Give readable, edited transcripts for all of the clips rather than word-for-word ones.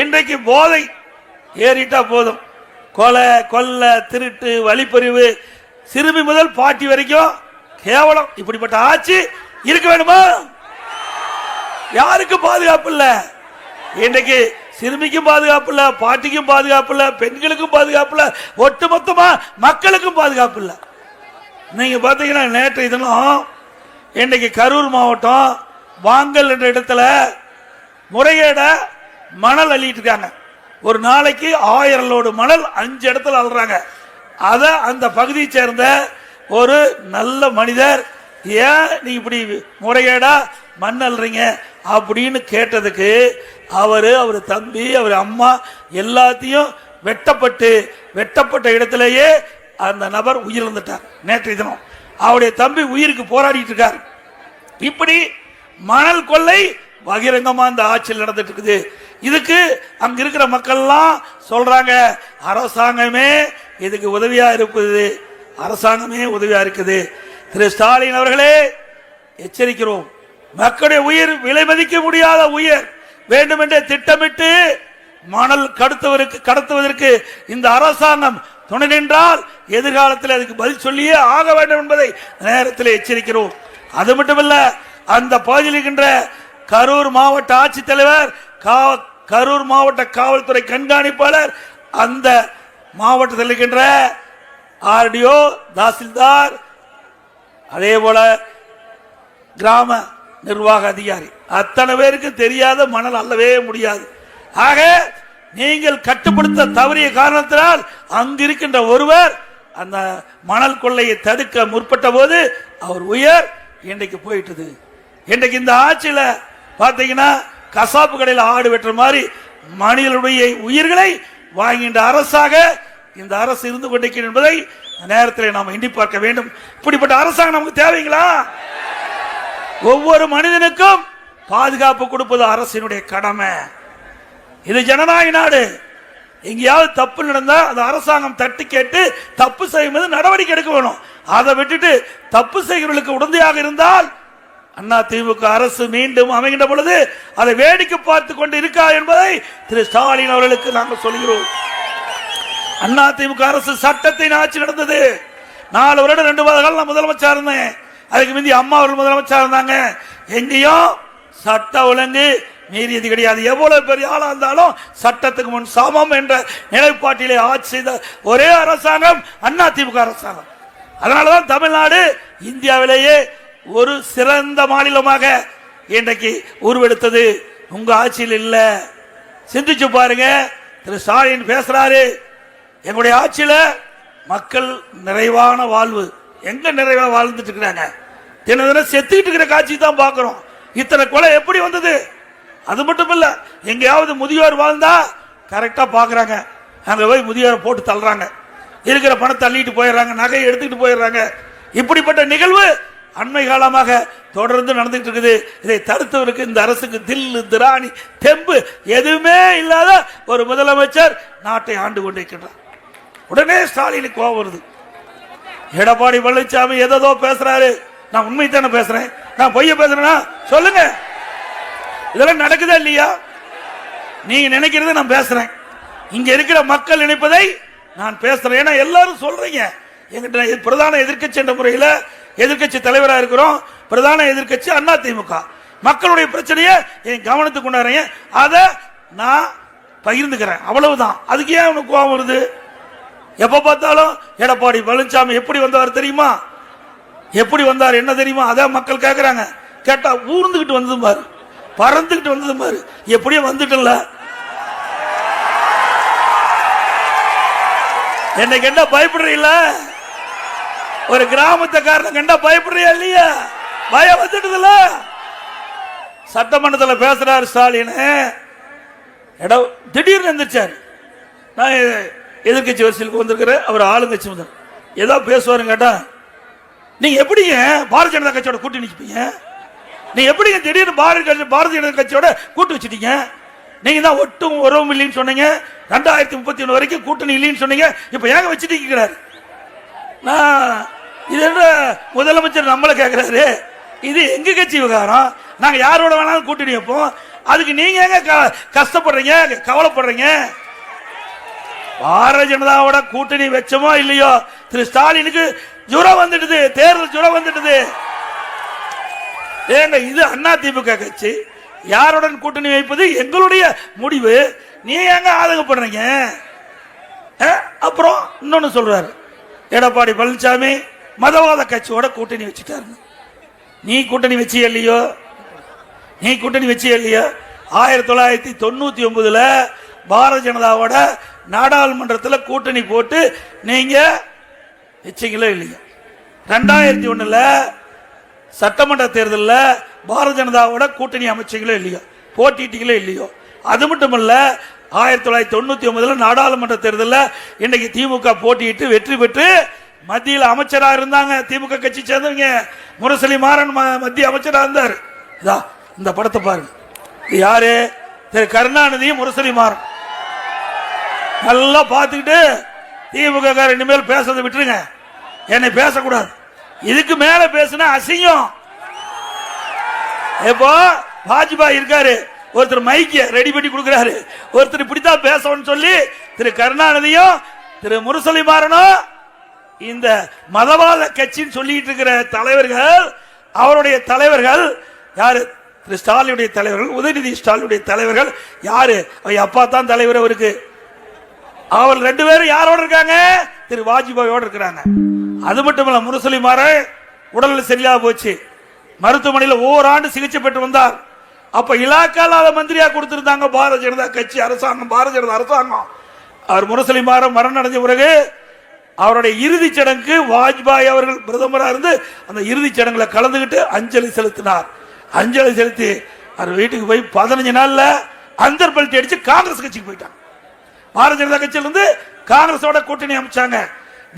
இன்றைக்கு போதை ஏறிட்டா போதும், கொலை கொல்ல திருட்டு வழிப்பறிவு சிறுமி முதல் பாட்டி வரைக்கும் கேவலம். இப்படிப்பட்ட ஆட்சி இருக்க வேண்டுமா? யாருக்கு பாதுகாப்பு இல்ல? இன்றைக்கு சிறுமிக்கும் பாதுகாப்பு இல்ல, பாட்டிக்கும் பாதுகாப்பு இல்ல, பெண்களுக்கும் பாதுகாப்பு இல்ல, ஒட்டுமொத்தமா மக்களுக்கும் பாதுகாப்பு இல்ல. நீங்க பாத்தீங்கன்னா நேற்று தினம் இன்றைக்கு கரூர் மாவட்டம் வாங்கல் என்ற இடத்துல முறைகேட மணல் அள்ளிட்டு இருக்காங்க. ஒரு நாளைக்கு 1000 லோடு மணல் 5 இடத்துல அள்ளுறாங்க. அத அந்த பகுதியை சேர்ந்த ஒரு நல்ல மனிதர், ஏன் நீ இப்படி முறைகேடா மண் அள்ளுறீங்க அப்படின்னு கேட்டதுக்கு அவர் தம்பி அவர் அம்மா எல்லாத்தையும் வெட்டப்பட்ட இடத்திலேயே அந்த நபர் உயிரிழந்துட்டார். நேற்றைய தினம் அவருடைய தம்பி உயிருக்கு போராடிட்டு இருக்கார். இப்படி மணல் கொள்ளை பகிரங்கமா இந்த ஆட்சியில் நடந்துட்டு இருக்குது. இதுக்கு அங்க இருக்கிற மக்கள் எல்லாம் சொல்றாங்க, அரசாங்கமே இதுக்கு உதவியா இருப்பது, அரசாங்கமே உதவியா இருக்குது. திரு ஸ்டாலின் அவர்களே, எச்சரிக்கிறோம். மக்களுடைய உயிர் விலை மதிக்க முடியாத உயிர் வேண்டுமென்றே திட்டமிட்டு மணல் கடத்துவதற்கு இந்த அரசாங்கம் துணை நின்றால் எதிர்காலத்தில் அதுக்கு பதில் சொல்லியே ஆக வேண்டும் என்பதை நேரத்தில் எச்சரிக்கிறோம். அது மட்டுமல்ல, அந்த பகுதியில் இருக்கின்ற கரூர் மாவட்ட ஆட்சித்தலைவர், கரூர் மாவட்ட காவல்துறை கண்காணிப்பாளர், அந்த மாவட்டத்தில் இருக்கின்ற ஆர்டிஓ, தாசில்தார், அதே போல கிராம நிர்வாக அதிகாரி, அத்தனை பேருக்கு தெரியாத மணல் அள்ளவே முடியாது. ஆக நீங்கள் கட்டுப்படுத்த தவறிய காரணத்தினால் அங்கிருக்கின்ற ஒருவர் அந்த மணல் கொள்ளையை தடுக்க முற்பட்ட போது அவர் உயிர் இன்றைக்கு போயிட்டது. இன்றைக்கு இந்த ஆட்சியில பாத்தீங்கன்னா கசாப்பு கடையில் ஆடு வெட்டுற மாதிரி மனிதனுடைய உயிர்களை வாங்கின்ற அரசாக இந்த அரசு இருந்து கொண்டிருக்கிறது என்பதை நேரத்தில் நாம் எண்ணி பார்க்க வேண்டும். இப்படிப்பட்ட அரசாங்கம் நமக்கு தேவைங்களா? ஒவ்வொரு மனிதனுக்கும் பாதுகாப்பு கொடுப்பது அரசினுடைய கடமை. இது ஜனநாயக நாடு. எங்கேயாவது தப்பு நடந்தா அந்த அரசாங்கம் தட்டி கேட்டு தப்பு செய்யும்போது நடவடிக்கை எடுக்க வேணும். அதை விட்டுட்டு தப்பு செய்கிறவர்களுக்கு உடந்தையாக இருந்தால் அண்ணா திமுக அரசு மீண்டும் அமைகின்ற பொழுது அதை வேடிக்கை பார்த்து கொண்டு இருக்கா என்பதை திரு ஸ்டாலின் அவர்களுக்கு நாங்கள் சொல்கிறோம். அண்ணா திமுக அரசு சட்டத்தை ஆட்சி நடந்தது. 4 வருடம் 2 மாத காலம் நான் முதலமைச்சர் இருந்தேன். அதுக்கு முந்தி அம்மா அவர்கள் முதலமைச்சர் இருந்தாங்க. எங்கேயும் சட்ட ஒழுங்கு மீறியது கிடையாது. எவ்வளவு பெரிய ஆளா இருந்தாலும் சட்டத்துக்கு முன் சமம் என்ற நிலைப்பாட்டிலே ஆட்சி செய்த ஒரே அரசாங்கம் அண்ணா திமுக அரசாங்கம். அதனாலதான் தமிழ்நாடு இந்தியாவிலேயே ஒரு சிறந்த மாநிலமாக இன்றைக்கு உருவெடுத்தது. உங்க ஆட்சியில் இல்ல. சிந்திச்சு பாருங்க. திரு ஸ்டாலின் பேசுறாரு, எங்களுடைய ஆட்சியில மக்கள் நிறைவான வாழ்வு. எங்க நிறைவா வாழ்ந்துட்டு இருக்கிறாங்க? தினம் தினம் செத்துக்கிட்டு இருக்கிற காட்சி தான் பாக்குறோம். இத்தனை கொலை எப்படி வந்தது? அது மட்டும் இல்ல, எங்கேயாவது முதியோர் வாழ்ந்தா கரெக்டா பாக்குறாங்க, அங்க போய் முதியோரை போட்டு தள்ளுறாங்க, இருக்கிற பணத்தை தள்ளிட்டு போயிடுறாங்க, நகையை எடுத்துக்கிட்டு போயிடுறாங்க. இப்படிப்பட்ட நிகழ்வு அண்மை காலமாக தொடர்ந்து நடந்துட்டு இருக்குது. இதை தடுத்தவருக்கு இந்த அரசுக்கு தில்லு திராணி தெம்பு எதுவுமே இல்லாத ஒரு முதலமைச்சர் நாட்டை ஆண்டு கொண்டிருக்கின்றார். உடனே ஸ்டாலினுக்கு கோபம் வருது. எடப்பாடி பழனிசாமி ஏதோ பேசுறாரு, நான் உண்மை தானே பேசுறேன், நான் பொய்ய பேசுறேன்னா சொல்லுங்க. இதெல்லாம் நடக்குதா இல்லையா? நீங்க நினைக்கிறத நான் பேசுறேன், இங்க இருக்கிற மக்கள் நினைப்பதை நான் பேசுறேன். ஏன்னா எல்லாரும் சொல்றீங்க, எங்கிட்ட பிரதான எதிர்க்கட்சி என்ற முறையில் எதிர்க்கட்சி தலைவராக இருக்கிறோம். பிரதான எதிர்க்கட்சி அண்ணா திமுக. மக்களுடைய பிரச்சனையை என் கவனத்துக்கு கொண்டாடுறீங்க, அதை நான் பகிர்ந்துக்கிறேன், அவ்வளவுதான். அதுக்கு ஏன் உனக்கு கோபம் வருது? எப்ப பார்த்தாலும் எடப்பாடி பழனிசாமி எப்படி வந்தார் தெரியுமா, எப்படி வந்தார் என்ன தெரியுமா, அதான் மக்கள் கேட்கிறாங்க. கேட்டா ஊர்ந்துகிட்டு வந்தது பாரு, பறந்துகிட்டு வந்தது பாரு, எப்படியோ வந்துட்டல. என்னை கண்டா பயப்படுறீங்கள? ஒரு கிராமத்துக்காரன் கண்டா பயப்படுறியா இல்லையா? பயம் வந்துடுதுல. சட்டமன்றத்தில் பேசுறாரு ஸ்டாலின், திடீர்னு எந்திரிச்சார். நான் எதிர்கட்சி வரிசையில் வந்திருக்கிறேன், அவர் ஆளுங்கட்சி முதல் ஏதோ பேசுவாருங்க. கேட்டா நீங்க எப்படிங்க பாரதிய ஜனதா கட்சியோட கூட்டி நிற்பீங்க? நீங்க எப்படிங்க திடீர்னு பாரதிய ஜனதா கட்சியோட கூட்டு வச்சுட்டீங்க? நீங்க தான் ஒட்டும் உறவும் இல்லைன்னு சொன்னீங்க, 2031 வரைக்கும் கூட்டணி இல்லைன்னு சொன்னீங்க, இப்ப ஏங்க வச்சுட்டீங்க? நான் இது என்ன முதலமைச்சர் நம்மளை கேட்கிறாரு, இது எங்க கட்சி விவகாரம், நாங்க யாரோட வேணாலும் கூட்டணி வைப்போம். அதுக்கு நீங்க எங்க கஷ்டப்படுறீங்க, கவலைப்படுறீங்க? பாரதிய ஜனதாவோட கூட்டணி வச்சோமோ இல்லையோ, திரு ஸ்டாலினுக்கு ஜுரம் வந்துடுது, தேர்தல் ஜுரம் வந்துடுது. ஏங்க இது அதிமுக கட்சி, யாருடன் கூட்டணி வைப்பது எங்களுடைய முடிவு, நீ எங்க ஆதங்கப்படுறீங்க? அப்புறம் இன்னொன்னு சொல்றாரு, எடப்பாடி பழனிசாமி மதவாத கட்சியோட கூட்டணி வச்சுட்டாரு. நீ கூட்டணி வச்சிய இல்லையோ, நீ கூட்டணி வச்சிய இல்லையோ? 1999 பாரதிய ஜனதாவோட நாடாளுமன்றத்தில் கூட்டணி போட்டு நீங்க வச்சீங்களோ இல்லையோ? 2001 சட்டமன்ற தேர்தலில் பாரதிய ஜனதாவோட கூட்டணி அமைச்சீங்களோ இல்லையோ, போட்டிட்டீங்களோ இல்லையோ? அது மட்டுமல்ல, 1999 நாடாளுமன்ற தேர்தலில் இன்னைக்கு திமுக போட்டியிட்டு வெற்றி பெற்று மத்தியில் அமைச்சராக இருந்தாங்க. திமுக கட்சி சேர்ந்தவங்க முரசொலி மாறன் மத்திய அமைச்சராக இருந்தார். இந்த படத்தை பாருங்க, யாரு? திரு கருணாநிதி, முரசொலி மாறன். நல்லா பார்த்துக்கிட்டு திமுக இனிமேல் பேசுறதை விட்டுருங்க, என்னை பேசக்கூடாது. இதுக்கு மேல பேசுனா அசிங்கம். இப்போ வாஜ்பாய் இருக்காரு, ஒருத்தர் மைக்க ரெடி பண்ணி கொடுக்கிறாரு, ஒருத்தர் இப்படித்தான் பேசணும்னு சொல்லி திரு கருணாநிதியும் திரு முரசொலி மாறனும் இந்த மதவாத கட்சின்னு சொல்லிட்டு இருக்கிற தலைவர்கள், அவருடைய தலைவர்கள் யாரு? திரு ஸ்டாலினுடைய தலைவர்கள், உதயநிதி ஸ்டாலினுடைய தலைவர்கள் யாரு? அவ அப்பா தான் தலைவர் அவருக்கு. அவர் 2 பேரும் யாரோட இருக்காங்க? திரு வாஜ்பாயோட இருக்கிறாங்க. அது மட்டும் இல்ல, முரசொலி மாறன் உடல்நிலை சரியாக போச்சு, மருத்துவமனையில் ஓராண்டு சிகிச்சை பெற்று வந்தார். அப்ப இலாக்கால மந்திரியா கொடுத்திருந்தாங்க பாரதிய ஜனதா கட்சி அரசாங்கம், பாரதிய ஜனதா அரசாங்கம். அவர் முரசொலி மாறன் மரணம் அடைஞ்ச பிறகு அவருடைய இறுதி சடங்கு வாஜ்பாய் அவர்கள் பிரதமராக இருந்து அந்த இறுதி சடங்குல கலந்துகிட்டு அஞ்சலி செலுத்தினார். அஞ்சலி செலுத்தி அவர் வீட்டுக்கு போய் 15 நாள்ல அந்தர் பல்ட்டி அடிச்சு காங்கிரஸ் கட்சிக்கு போயிட்டாங்க. பாரதிய ஜனதா கட்சியிலிருந்து காங்கிரஸோட கூட்டணி அமைச்சாங்க.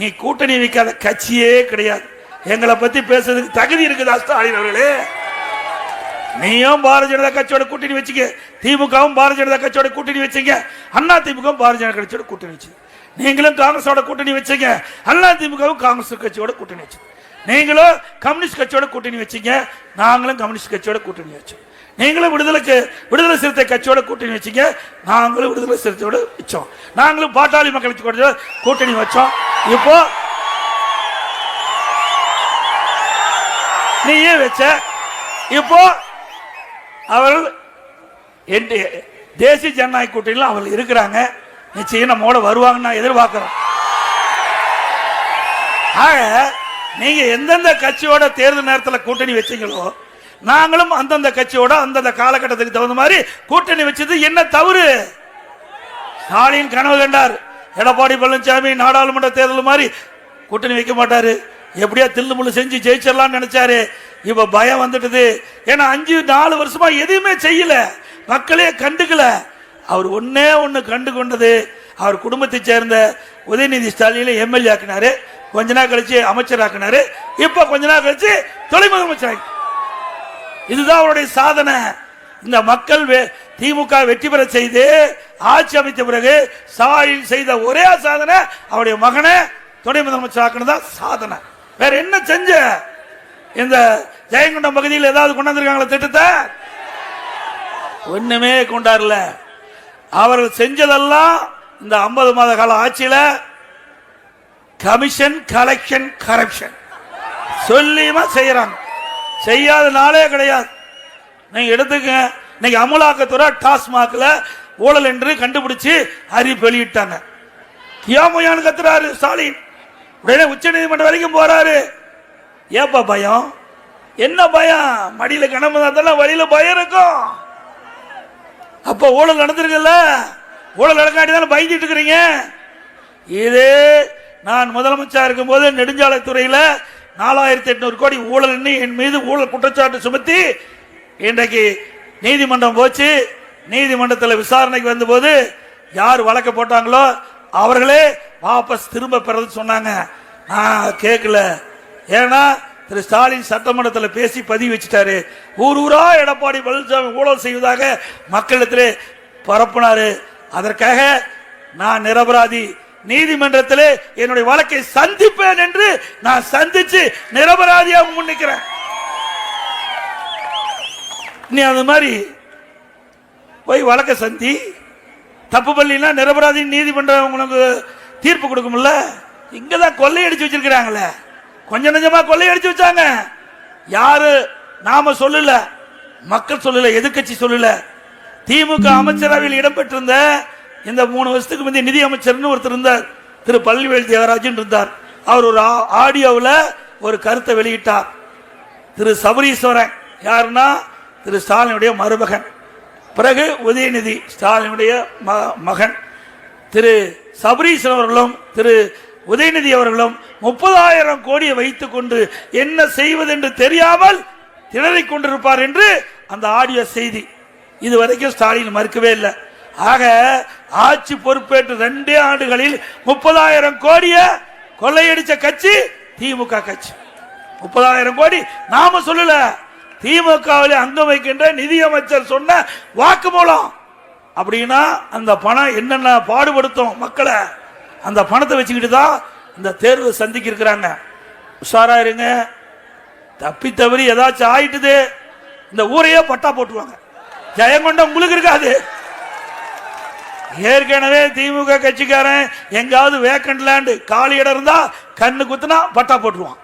நீ கூட்டணி வைக்காத கட்சியே கிடையாது. எங்களை பத்தி பேசுறதுக்கு தகுதி இருக்குதா ஸ்டாலின் அவர்களே? நீயும் பாரதிய ஜனதா கட்சியோட கூட்டணி வச்சுக்க, திமுகவும் பாரதிய ஜனதா கட்சியோட கூட்டணி வச்சுங்க, அண்ணா திமுகவும் பாரதிய ஜனதா கட்சியோட கூட்டணி வச்சு, நீங்களும் காங்கிரஸோட கூட்டணி வச்சுங்க, அண்ணா திமுகவும் காங்கிரஸ் கட்சியோட கூட்டணி வச்சு, நீங்களும் கம்யூனிஸ்ட் கட்சியோட கூட்டணி வச்சுங்க, நாங்களும் கம்யூனிஸ்ட் கட்சியோட கூட்டணி வச்சோம், நீங்களும் விடுதலை சிறுத்தை கட்சியோட கூட்டணி வச்சுங்க, நாங்களும் விடுதலை சிறுத்தையோட வச்சோம், நாங்களும் பாட்டாளி மக்கள் கட்சியோட கூட்டணி வச்சோம். இப்போ நீயே வச்ச. இப்போ அவர்கள் தேசிய ஜனநாயக கூட்டணியில் அவர்கள் இருக்கிறாங்க. நிச்சயம் நம்மோட வருவாங்கன்னு நான் எதிர்பார்க்கிறோம். ஆக நீங்க எந்தெந்த கட்சியோட தேர்தல் நேரத்தில் கூட்டணி வச்சீங்களோ, நாங்களும் அந்தந்த கட்சியோட அந்தந்த காலகட்டத்துக்கு தகுந்த மாதிரி கூட்டணி வச்சது என்ன தவறு? ஸ்டாலின் கனவு கண்டார், எடப்பாடி பழனிசாமி நாடாளுமன்ற தேர்தல் மாதிரி கூட்டணி வைக்க மாட்டாரு, எப்படியா தில்லு முள்ளு செஞ்சு ஜெயிச்சிடலாம் நினைச்சாரு. இப்ப பயம் வந்துட்டது. ஏன்னா 5-4 வருஷமா எதுவுமே செய்யல, மக்களே கண்டுக்கல. அவர் ஒண்ணு கண்டு கொண்டது, அவர் குடும்பத்தை சேர்ந்த உதயநிதி ஸ்டாலின் எம்எல்ஏ ஆக்கினாரு, கொஞ்ச நாள் கழிச்சு அமைச்சர் ஆக்கினாரு, இப்ப கொஞ்ச நாள் கழிச்சு துணை முதலமைச்சர். இதுதான் அவருடைய சாதனை. இந்த மக்கள் திமுக வெற்றி பெற செய்து ஆட்சி அமைத்த பிறகு ஸ்டாலின் செய்த ஒரே சாதனை அவருடைய மகனை துணை முதலமைச்சர் ஆக்கினதான் சாதனை. வேற என்ன செஞ்ச? இந்த ஜெயங்கொண்டம் பகுதியில் ஏதாவது கொண்டாந்துருக்காங்களா திட்டத்தை? ஒண்ணுமே கொண்டாடல. அவர்கள் செஞ்சதெல்லாம் இந்த 50 மாத கால ஆட்சியில கமிஷன், கலெக்ஷன், கரப்ஷன் சொல்லியுமா செய்யறாங்க. செய்யாத நாளே கிடையாது. நீங்க எடுத்துக்க, இன்னைக்கு அமலாக்கத்துறை டாஸ்மாக்ல ஊழல் என்று கண்டுபிடிச்சு அறிவிப்பு வெளியிட்டாங்க. கியாமுயான்னு கத்துறாரு ஸ்டாலின், உடனே உச்ச நீதிமன்றம் வரைக்கும் போறாரு. ஏப்பா பயம்? என்ன பயம்? மடியில கணம் வழியில பயம் இருக்கும். அப்ப ஊழல் நடந்திருக்குல்ல, ஊழல் நடக்காட்டி தானே பயந்துட்டு இருக்கிறீங்க. இது நான் முதலமைச்சர் இருக்கும் போது நெடுஞ்சாலைத்துறையில 4800 கோடி ஊழல் என் மீது ஊழல் குற்றச்சாட்டு சுமத்தி இன்றைக்கு நீதிமன்றம் போச்சு. நீதிமன்றத்தில் விசாரணைக்கு வந்த போது யார் வழக்கு போட்டாங்களோ அவர்களே வாபஸ் திரும்ப பெறது சொன்னாங்க. நான் கேட்கல. ஏன்னா திரு ஸ்டாலின் சட்டமன்றத்தில் பேசி பதிவு வச்சுட்டாரு. ஊரூரா எடப்பாடி பழனிசாமி ஊழல் செய்வதாக மக்களிடத்திலே பரப்புனாரு. அதற்காக நான் நிரபராதி, நீதிமன்றத்தில் என்னுடைய வழக்கை சந்திப்பேன் என்று நான் சந்திச்சு நிரபராதியாக முன்னிக்கிறேன். நீ அது மாதிரி போய் வழக்க சந்தி. தப்பு பள்ளினா நிரபராதி நீதிமன்றம் உங்களுக்கு தீர்ப்பு கொடுக்கும்ல. இங்கதான் கொள்ளையடிச்சு வச்சிருக்கிறாங்களே, கொஞ்சம் நெஞ்சமா கொள்ளையடிச்சு வச்சாங்க. யாரு நாம சொல்லல, மக்கள் சொல்லல, எதிர்கட்சி சொல்லல. திமுக அமைச்சரவையில் இடம்பெற்றிருந்த இந்த 3 வருஷத்துக்கு முந்தைய நிதி அமைச்சர்னு ஒருத்தர் இருந்தார், திரு பள்ளிவேல் தியாகராஜன் இருந்தார். அவர் ஒரு ஆடியோவில் ஒரு கருத்தை வெளியிட்டார். திரு சபரீஸ்வரன் யாருன்னா திரு ஸ்டாலினுடைய மருமகன், பிறகு உதயநிதி ஸ்டாலினுடைய மகன். திரு சபரீஸ்வரன் அவர்களும் திரு உதயநிதி அவர்களும் 30,000 கோடியை வைத்துக் கொண்டு என்ன செய்வது என்று தெரியாமல் திணறிக் கொண்டிருப்பார் என்று அந்த ஆடியோ செய்தி. இதுவரைக்கும் ஸ்டாலின் மறுக்கவே இல்லை. ஆக ஆட்சி பொறுப்பேற்று 2 ஆண்டுகளில் 30,000 கோடியை கொள்ளையடிச்ச கட்சி திமுக கட்சி. 30,000 கோடி நாம சொல்லல, திமுகவில் அங்கம் வைக்கின்ற நிதியமைச்சர் சொன்ன வாக்குமூலம். அப்படின்னா அந்த பணம் என்னென்ன பாடுபடுத்தும் மக்களை, அந்த பணத்தை வச்சுக்கிட்டு தான் இந்த தேர்வு சந்திக்க இருக்கிறாங்க. உஷாரா இருங்க. தப்பி தவறி ஏதாச்சும் ஆயிட்டுது, இந்த ஊரையே பட்டா போட்டுருவாங்க. ஜெயங்கொண்ட உங்களுக்கு இருக்காது. ஏற்கனவே திமுக கட்சிக்காரன் எங்காவது வேக்கண்ட் லேண்ட் காலி இடம் இருந்தா கண்ணு குத்துனா பட்டா போட்டுருவான்.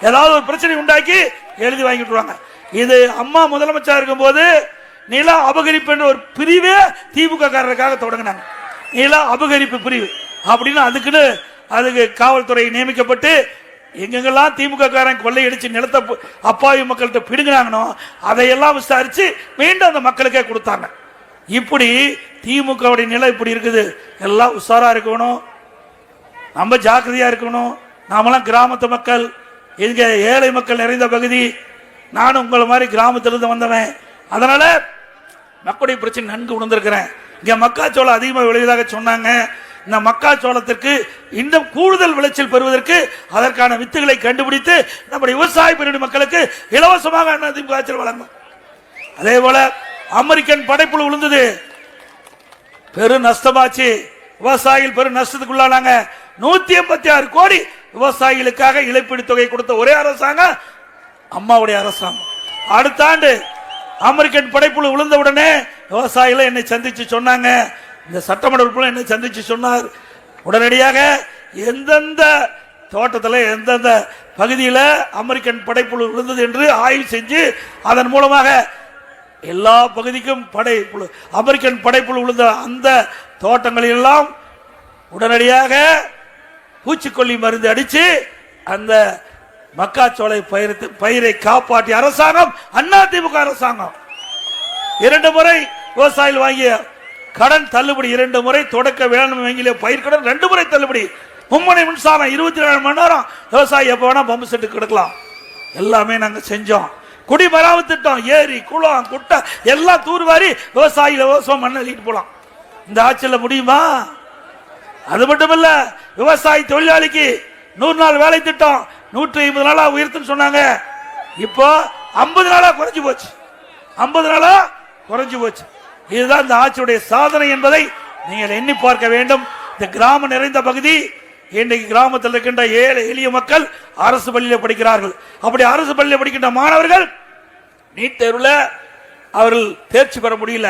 ஏதாவது ஒரு பிரச்சனை உண்டாக்கி எழுதி வாங்கிட்டுருவாங்க. இது அம்மா முதலமைச்சர் இருக்கும் போது நில அபகரிப்பு என்ற ஒரு பிரிவே திமுக காரருக்காக தொடங்கினாங்க. நில அபகரிப்பு பிரிவு அப்படின்னு அதுக்கு காவல்துறை நியமிக்கப்பட்டு எங்கெங்கெல்லாம் திமுக காரன் கொள்ளையடிச்சு நிலத்தை அப்பாவி மக்கள்கிட்ட பிடுங்கினாங்கனோ அதையெல்லாம் விசாரிச்சு மீண்டும் அந்த மக்களுக்கே கொடுத்தாங்க. இப்படி திமுகவுடைய நிலை இப்படி இருக்குது. எல்லாம் உஷாரா இருக்கணும், நம்ம ஜாக்கிரதையா இருக்கணும். நாமெல்லாம் கிராமத்து மக்கள், இங்க ஏழை மக்கள் நிறைந்த பகுதி. நானும் உங்களை மாதிரி கிராமத்திலிருந்து வந்தவன். அதனால மக்களுடைய பிரச்சனை நன்கு உணர்ந்திருக்கிறேன். இங்க மக்காச்சோளம் அதிகமாக விளைவதாக சொன்னாங்க. இந்த மக்காச்சோளத்திற்கு இன்னும் கூடுதல் விளைச்சல் பெறுவதற்கு அதற்கான வித்துகளை கண்டுபிடித்து நம்முடைய விவசாய பிரிவு மக்களுக்கு இலவசமாக அதிமுக வழங்கும். அதே போல அமெரிக்கன் படைப்புழு விழுந்தது, பெரு நஷ்டமாச்சு. விவசாயிகள் பெரும் நஷ்டத்துக்குள்ளானாங்க. 186 கோடி விவசாயிகளுக்காக இழப்பீடு தொகை கொடுத்த ஒரே அரசாங்கம் அம்மாவுடைய அரசாங்கம். அடுத்த ஆண்டு அமெரிக்கன் படைப்புழு விழுந்த உடனே விவசாயிகள் என்னை சந்திச்சு சொன்னாங்க, இந்த சட்டமன்ற உறுப்பினர் என்னை சந்திச்சு சொன்னார், உடனடியாக எந்தெந்த தோட்டத்தில் எந்தெந்த பகுதியில் அமெரிக்கன் படைப்புழு விழுந்தது என்று ஆய்வு செஞ்சு அதன் மூலமாக எல்லா பகுதிக்கும் அமெரிக்கன் படைப்புழு விழுந்த அந்த தோட்டங்களெல்லாம் உடனடியாக பூச்சிக்கொல்லி மருந்து அடிச்சு அந்த மக்காச்சோளை பயிரை காப்பாற்றிய அரசாங்கம் அதிமுக அரசாங்கம். 2 முறை விவசாயிகள் வாங்கிய கடன் தள்ளுபடி, 2 முறை தொடக்க வேளாண்மை வங்கியில பயிர் கடன் 2 முறை தள்ளுபடி, மும்முனை மின்சாரம் 24 மணி நேரம் விவசாயி எப்ப வேணா பம்பு செட்டு கிடக்கலாம். எல்லாமே நாங்க செஞ்சோம். குடிமராமத்து திட்டம், ஏரி குளம் குட்டை எல்லாம் தூர்வாரி விவசாயிகள் விவசாயம் மண்ணை அள்ளிட்டு போலாம். இந்த ஆட்சியில் முடியுமா? அது மட்டுமல்ல, விவசாயி தொழிலாளிக்கு 100 நாள் வேலை திட்டம் 150 நாளா உயர்த்துன்னு சொன்னாங்க. இப்போ 50 நாளா குறைஞ்சு போச்சு. 50 நாளா குறைஞ்சு போச்சு. இதுதான் இந்த ஆட்சியுடைய சாதனை என்பதை நீங்கள் எண்ணி பார்க்க வேண்டும். இந்த கிராமம் நிறைந்த பகுதி, இன்றைக்கு கிராமத்தில் இருக்கின்ற ஏழை எளிய மக்கள் அரசு பள்ளியில் படிக்கிறார்கள். அப்படி அரசு பள்ளியில் படிக்கின்ற மாணவர்கள் நீட் தேர்வில் அவர்கள் தேர்ச்சி பெற முடியல.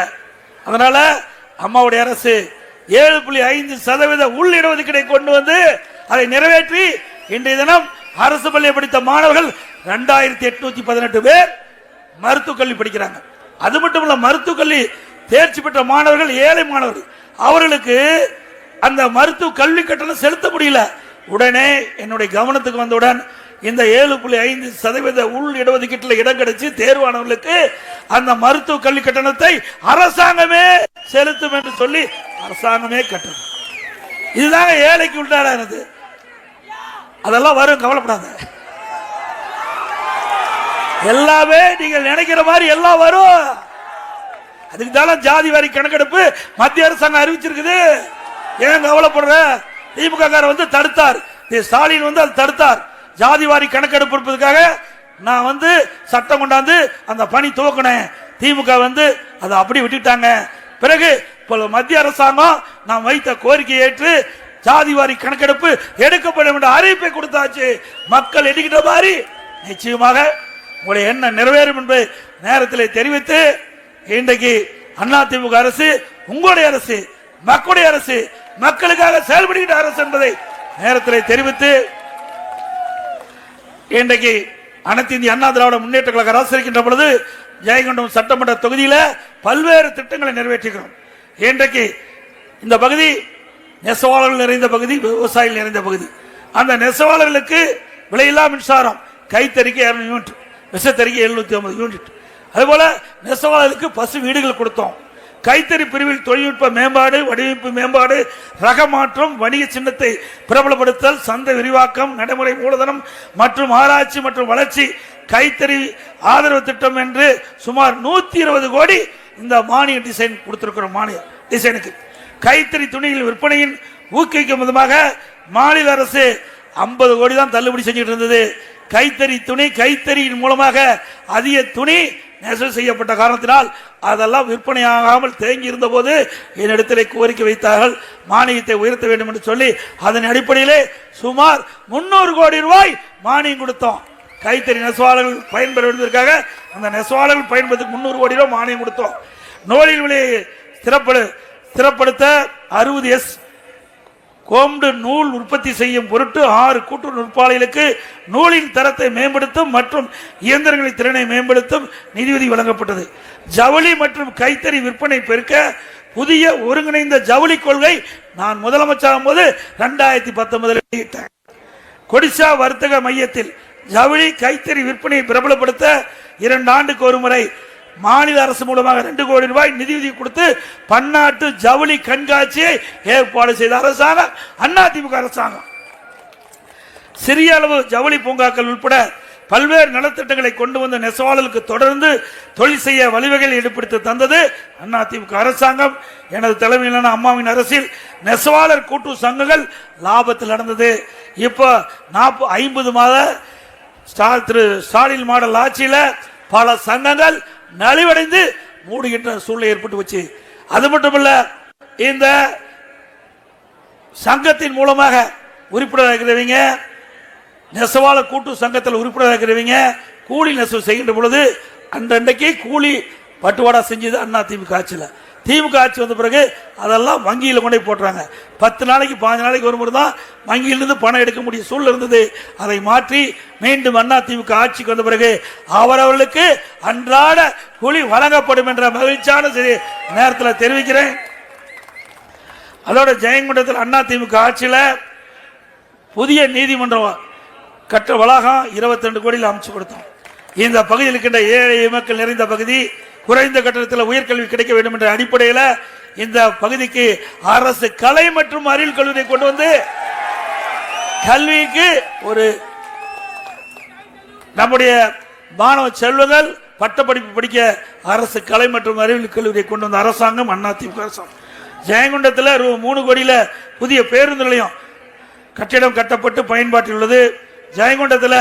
அதனால அம்மாவுடைய அரசு 7.5% உள் இடஒதுக்கீடை கொண்டு வந்து அதை நிறைவேற்றி இன்றைய தினம் அரசு பள்ளியை படித்த மாணவர்கள் 2818 பேர் மருத்துவக் கல்வி படிக்கிறாங்க. அது மட்டுமல்ல, மருத்துவக் கல்வி தேர்ச்சி பெற்ற மாணவர்கள் ஏழை மாணவர்கள், அவர்களுக்கு அந்த மருத்துவ கல்வி கட்டணம் செலுத்த முடியல. உடனே என்னுடைய கவனத்துக்கு வந்தவுடன் இந்த 7.5% உள் இடஒதுக்கீட்டில் இடம் கிடைச்சு தேர்வானவர்களுக்கு அந்த மருத்துவ கல்வி கட்டணத்தை அரசாங்கமே செலுத்தும் என்று சொல்லி அரசாங்கமே கட்டணும். இதுதாங்க ஏழைக்கு உண்டானது. அதெல்லாம் வரும், கவலைப்படாத. எல்லாமே நீங்கள் நினைக்கிற மாதிரி எல்லாம் வரும். அதுக்கு தானே ஜாதி வாரி கணக்கெடுப்பு மத்திய அரசாங்கம் அறிவிச்சிருக்குது. ஏன் கவலைப்படுற? திமுக வந்து தடுத்தார், ஸ்டாலின் வந்து அதை தடுத்தார். ஜாதி வாரி கணக்கெடுப்பு இருப்பதற்காக நான் சட்டம் கொண்டாந்து அந்த பணி துவக்கினேன். திமுக அதை அப்படி விட்டுட்டாங்க. பிறகு மத்திய அரசாங்கம் நான் வைத்த கோரிக்கை ஏற்று ஜாதி வாரி கணக்கெடுப்பு எடுக்கப்படும் என்ற அறிவிப்பை கொடுத்தாச்சு. மக்கள் எடுக்கிற மாதிரி நிச்சயமாக உங்களுடைய எண்ணம் நிறைவேறும் என்பதை நேரத்தில் தெரிவித்து இன்றைக்கு அதிமுக அரசு உங்களுடைய அரசு, மக்களுடைய அரசு, மக்களுக்காக செயல்படுகின்ற அரசு என்பதை நேரத்தில் தெரிவித்து, இன்றைக்கு அனைத்து இந்திய அண்ணா திராவிட முன்னேற்ற கழக அரசு இருக்கின்ற பொழுது ஜெயங்கொண்டம் சட்டமன்ற தொகுதியில் பல்வேறு திட்டங்களை நிறைவேற்றுகிறோம். இன்றைக்கு இந்த பகுதி நெசவாளர்கள் நிறைந்த பகுதி, விவசாயிகள் நிறைந்த பகுதி. அந்த நெசவாளர்களுக்கு விலையில்லா மின்சாரம், கைத்தறிக்கு 200 யூனிட், விசத்தறிக்கு 750 யூனிட். அதுபோல நெசவாளர்களுக்கு பசு வீடுகள் கொடுத்தோம். கைத்தறி பிரிவில் தொழில்நுட்ப மேம்பாடு, வடிவமைப்பு மேம்பாடு, ரக மாற்றம், வணிக சின்னத்தை பிரபலப்படுத்தல், சந்தை விரிவாக்கம், நடைமுறை மூலதனம் மற்றும் ஆராய்ச்சி மற்றும் வளர்ச்சி, கைத்தறி ஆதரவு திட்டம் என்று சுமார் 120 கோடி இந்த மானிய டிசைன் கொடுத்திருக்கிறோம். மானிய டிசைனுக்கு கைத்தறி துணிகள் விற்பனையின் ஊக்குவிக்கும் விதமாக மாநில அரசு 50 கோடி தான் தள்ளுபடி செஞ்சுட்டு இருந்தது. கைத்தறி துணி, கைத்தறியின் மூலமாக அதிக துணி நெசவு செய்யப்பட்ட காரணத்தினால் அதெல்லாம் விற்பனையாகாமல் தேங்கி இருந்த போது என்னிடத்தில் கோரிக்கை வைத்தார்கள், மானியத்தை உயர்த்த வேண்டும் என்று சொல்லி அதன் அடிப்படையிலே சுமார் 300 கோடி ரூபாய் மானியம் கொடுத்தோம். கைத்தறி நெசவாளர்கள் பயன்பெறுவதற்காக அந்த நெசவாளர்கள் பயன்படுத்த 300 கோடி ரூபாய் மானியம் கொடுத்தோம். நூலின் விலையை ஸ்திரப்படுத்த 60S கோம்டு நூல் உற்பத்தி செய்யும் பொருட்டு 6 கூட்டுறவு நூற்பாலைகளுக்கு நூலின் தரத்தை மேம்படுத்தும் மற்றும் இயந்திரங்களின் திறனை மேம்படுத்தும் நிதியுதவி வழங்கப்பட்டது. ஜவுளி மற்றும் கைத்தறி விற்பனை பெருக்க புதிய ஒருங்கிணைந்த ஜவுளி கொள்கை நான் முதலமைச்சராகும் போது 2019 வெளியிட்டேன். கொடிசா வர்த்தக மையத்தில் ஜவுளி கைத்தறி விற்பனையை பிரபலப்படுத்த 2 ஆண்டுக்கு ஒரு முறை மாநில அரசு மூலமாக 2 கோடி ரூபாய் நிதியுதவி கொடுத்து பன்னாட்டு ஜவுளி கண்காட்சியை ஏற்பாடு செய்த அரசாங்கம் அதிமுக அரசாங்கம். சிறிய அளவு ஜவுளி பூங்காக்கள் உட்பட பல்வேறு நலத்திட்டங்களை கொண்டு வந்த நெசவாளர்களுக்கு தொடர்ந்து தொழில் செய்ய வழிவகைகள் ஏற்படுத்தி தந்தது அதிமுக அரசாங்கம். எனது தலைமையிலான அம்மாவின் அரசில் நெசவாளர் கூட்டு சங்கங்கள் லாபத்தில் நடந்தது. இப்போ 50 மாத திரு ஸ்டாலின் மாடல் ஆட்சியில் பல சங்கங்கள் நலிவடைந்து மூடுகின்ற சூழ்நிலை ஏற்பட்டு வச்சு. அது மட்டுமல்ல, இந்த சங்கத்தின் மூலமாக உறுப்பினராக இருக்கிறவங்க, நெசவாளர் கூட்டு சங்கத்தில் உறுப்பினராக இருக்கிறவங்க கூலி நெசவு செய்கின்ற பொழுது அன்றைக்கு கூலி பட்டுவாடா செஞ்சது அதிமுக ஆட்சியில். திமுக ஆட்சி வந்த பிறகு அதெல்லாம் வங்கியில் கொண்டே போட்டுறாங்க. 10 நாளைக்கு 15 நாளைக்கு ஒரு முறை தான் வங்கியிலிருந்து பணம் எடுக்க முடிய சூழல் இருந்தது. அதை மாற்றி மீண்டும் அதிமுக ஆட்சிக்கு வந்த பிறகு அவரவர்களுக்கு அன்றாட கூலி வழங்கப்படும் என்ற மகிழ்ச்சியான நேரத்தில் தெரிவிக்கிறேன். அதோட ஜெயங்கொண்டத்தில் அதிமுக ஆட்சியில் புதிய நீதிமன்றம் கட்ட வளாகம் 22 கோடியில் அமைச்சு கொடுத்தோம். இந்த பகுதியில் இருக்கின்ற ஏழை மக்கள் நிறைந்த பகுதி, குறைந்த கட்டணத்தில் உயர்கல்வி கிடைக்க வேண்டும் என்ற அடிப்படையில் இந்த பகுதிக்கு அரசு கலை மற்றும் அறிவியல் கல்லூரியை கொண்டு வந்து கல்விக்கு ஒரு நம்முடைய மாணவ செல்வங்கள் பட்டப்படிப்பு படிக்க அரசு கலை மற்றும் அறிவியல் கல்லூரியை கொண்டு வந்த அரசாங்கம் அதிமுக அரசாங்கம். ஜெயங்கொண்டத்தில் 3 கோடியில் புதிய பேருந்து நிலையம் கட்டிடம் கட்டப்பட்டு பயன்பாட்டில் உள்ளது. ஜெயங்கொண்டத்தில்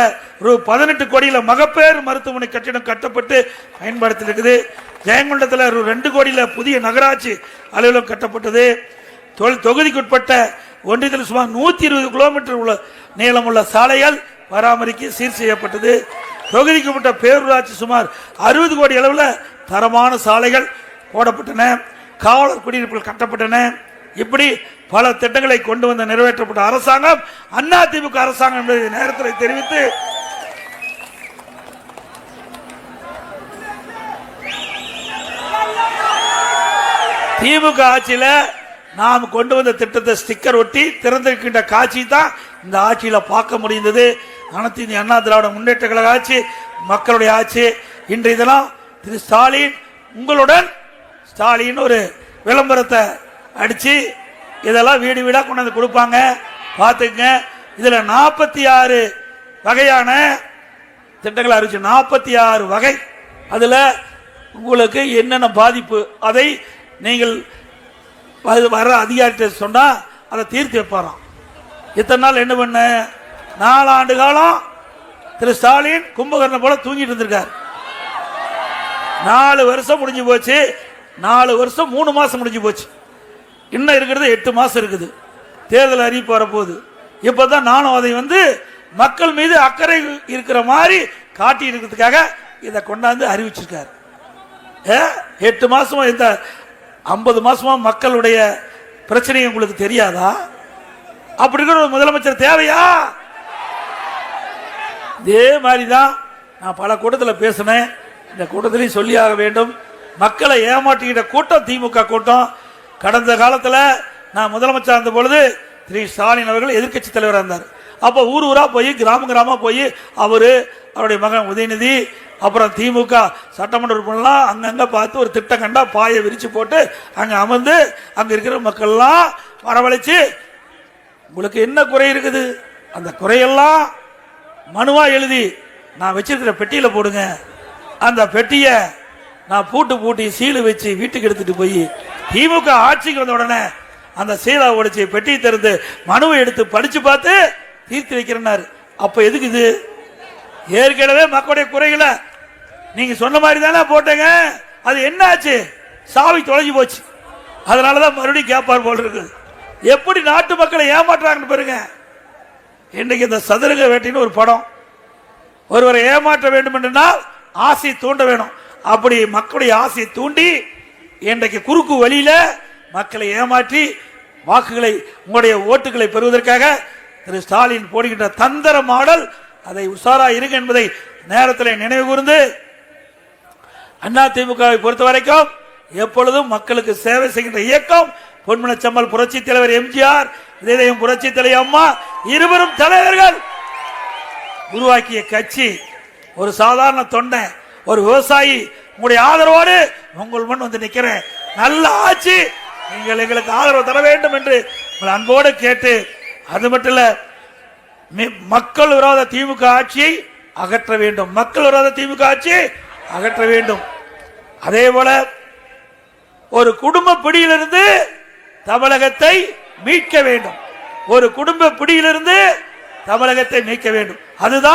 18 கோடியில் மகப்பேறு மருத்துவமனை கட்டிடம் கட்டப்பட்டு பயன்பாட்டில் இருக்குது. ஜெயங்கொண்டத்தில் 2 கோடியில் புதிய நகராட்சி அலுவலகம் கட்டப்பட்டது. தொகுதிக்குட்பட்ட ஒன்றியத்தில் சுமார் 120 கிலோமீட்டர் உள்ள நீளமுள்ள சாலைகள் பராமரிக்க சீர் செய்யப்பட்டது. தொகுதிக்குட்பட்ட பேரூராட்சி சுமார் 60 கோடி அளவில் தரமான சாலைகள் போடப்பட்டன, காவலர் குடியிருப்புகள் கட்டப்பட்டன. இப்படி பல திட்டங்களை கொண்டு வந்து நிறைவேற்றப்பட்ட அரசாங்கம் அதிமுக அரசாங்கம் என்பதை நேரத்தில் தெரிவித்து, திமுக ஆட்சியில் நாம் கொண்டு வந்த திட்டத்தை ஸ்டிக்கர் ஒட்டி திறந்திருக்கின்ற காட்சி தான் இந்த ஆட்சியில் பார்க்க முடிந்தது. அனைத்து இந்திய அண்ணா திராவிட முன்னேற்ற கழக ஆட்சி, மக்களுடைய ஆட்சி. இன்றைய தினம் திரு ஸ்டாலின் உங்களுடன் ஸ்டாலின் ஒரு விளம்பரத்தை அடிச்சு இதெல்லாம் வீடு வீடா கொண்டு வந்து கொடுப்பாங்க, பார்த்துங்க. இதுல 46 வகையான திட்டங்களை அறிவிச்சு 46 வகை. அதுல உங்களுக்கு என்னென்ன பாதிப்பு அதை நீங்கள் வர அதிகாரிட்ட சொன்னா அதை தீர்த்து வைப்பாராம். இத்தனை நாள் என்ன பண்ண 4 ஆண்டு காலம் திரு ஸ்டாலின் கும்பகர்ணம் போல தூங்கிட்டு இருந்திருக்கார். 4 வருஷம் முடிஞ்சு போச்சு. 4 வருஷம் 3 மாசம் முடிஞ்சு போச்சு. இன்னும் இருக்கிறது 8 மாசம் இருக்குது. தேர்தல் அறிவிப்பு வரப்போகுது. இப்பதான் நானும் அதை மக்கள் மீது அக்கறை இருக்கிற மாதிரி காட்டி இருக்கிறதுக்காக இதை கொண்டாந்து அறிவிச்சிருக்காரு. 8 மாசமா இந்த 50 மாசமா மக்களுடைய பிரச்சனை உங்களுக்கு தெரியாதா? அப்படி இருக்கிற ஒரு முதலமைச்சர் தேவையா? இதே மாதிரிதான் நான் பல கூட்டத்தில் பேசினேன். இந்த கூட்டத்திலையும் சொல்லியாக வேண்டும். மக்களை ஏமாற்றிக்கிட்ட கூட்டம் திமுக கூட்டம். கடந்த காலத்தில் நான் முதலமைச்சர் இருந்த பொழுது திரு ஸ்டாலின் அவர்கள் எதிர்கட்சி தலைவராக இருந்தார். அப்போ ஊர் ஊரா போய் கிராம போய் அவருடைய மகன் உதயநிதி அப்புறம் திமுக சட்டமன்ற உறுப்பினர்லாம் அங்கங்க பார்த்து ஒரு திட்டம் கண்டா பாயை விரிச்சு போட்டு அங்க அமர்ந்து அங்க இருக்கிற மக்கள்லாம் வரவழைச்சு உங்களுக்கு என்ன குறை இருக்குது அந்த குறையெல்லாம் மனுவா எழுதி நான் வச்சிருக்கிற பெட்டியில போடுங்க. அந்த பெட்டியை நான் பூட்டி சீலு வச்சு வீட்டுக்கு எடுத்துட்டு போய் திமுக ஆட்சிக்கு வந்த உடனே அந்த சீலா உடைச்சு பெட்டியை திறந்து மனுவை எடுத்து படிச்சு பார்த்து தீர்த்து வைக்கிறேன்னாரு. அப்ப எதுக்கு இது? ஏற்கனவே மக்களுடைய குறைகளை நீங்க சொன்ன மாதிரி தானே போட்டேங்க. அது என்ன ஆச்சு? சாவி தொலைஞ்சு போச்சு. அதனாலதான் மறுபடியும் கேட்பார் போல் இருக்குது. எப்படி நாட்டு மக்களை ஏமாற்றாங்கன்னு பாருங்க. இன்றைக்கு இந்த சதுரங்க வேட்டைன்னு ஒரு படம். ஒருவரை ஏமாற்ற வேண்டும் என்றால் ஆசை தூண்ட வேணும். அப்படி மக்களுடைய ஆசையை தூண்டி இன்றைக்கு குறுக்கு வழியில மக்களை ஏமாற்றி வாக்குகளை உங்களுடைய ஓட்டுகளை பெறுவதற்காக திரு ஸ்டாலின் போடுகின்ற தந்திர மாடல். அதை உஷாரா இருங்க என்பதை நேரத்தில் நினைவு கூர்ந்து அண்ணா திமுகவை பொறுத்த வரைக்கும் எப்பொழுதும் மக்களுக்கு சேவை செய்கின்ற இயக்கம் பொன்மனச்செம்மல் புரட்சி தலைவர் எம்ஜிஆர், இதயம் புரட்சி தலைவர் அம்மா இருவரும் தலைவர்கள் உருவாக்கிய கட்சி. ஒரு சாதாரண தொண்டை, ஒரு விவசாயி உங்களுடைய ஆதரவோடு உங்கள் முன் வந்து நிற்கிறேன். நல்ல ஆட்சி நீங்கள் எங்களுக்கு ஆதரவு தர வேண்டும் என்று உங்கள் அன்போடு கேட்டு, அது மட்டும் இல்ல மக்கள் விரோத திமுக ஆட்சியை அகற்ற வேண்டும். மக்கள் விரோத திமுக ஆட்சியை அகற்ற வேண்டும். அதே போல ஒரு குடும்ப பிடியிலிருந்து தமிழகத்தை மீட்க வேண்டும். ஒரு குடும்ப பிடியிலிருந்து தமிழகத்தை மீட்க வேண்டும். அதுதான்